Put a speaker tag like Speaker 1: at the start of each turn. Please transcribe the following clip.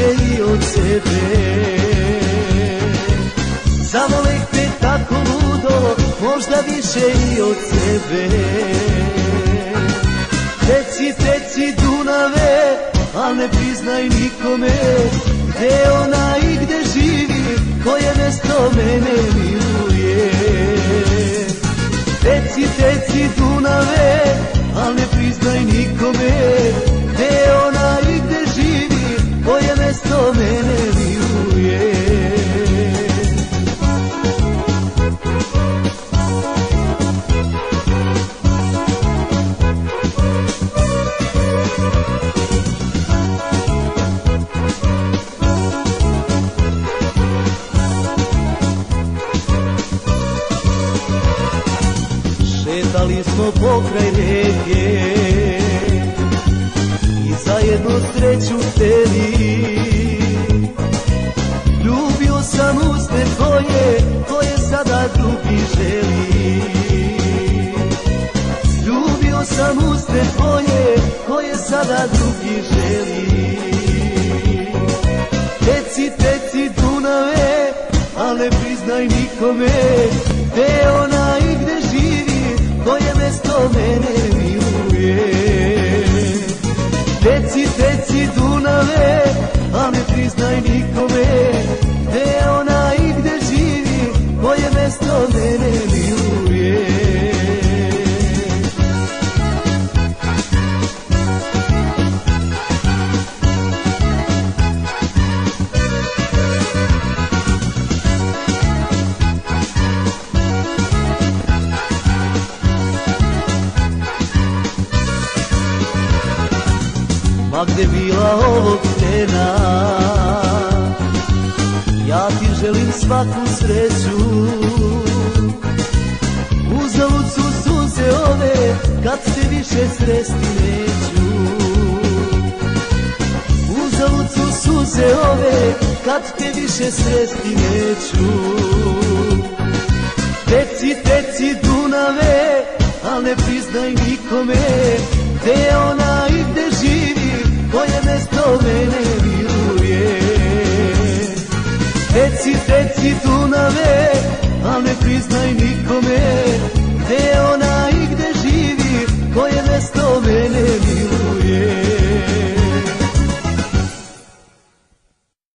Speaker 1: više i od sebe. Zavoleh te tako ludo, možda više i od sebe. Teci, teci Dunave, al ne priznaj nikome gde je ona i gde živi, koje mesto mene miluje. Teci, teci Dunave, al ne priznaj nikome gde je ona i gde živi, koje mesto mene miluje. Šetali smo pokraj reke i zajedno sreću hteli. Ljubio sam usne tvoje, koje sada drugi želi. Ljubio sam usne tvoje, koje sada drugi želi. Teci, teci Dunave, al ne priznaj nikome gde je ona i gde živi, koje mesto mene miluje. Teci, teci Dunave, al ne priznaj nikome gde je ona i gde živi, koje mesto mene miluje. Ma gde bila ovog trena, ja ti želim svaku sreću. Uzalud su suze ove, kad se više sresti neću. Uzalud su suze ove, kad te više sresti neću. Teci, teci Dunave, al ne priznaj nikome gde je ona i gde živi, koje mesto mene miluje. Teci, teci Dunave, al ne priznaj nikome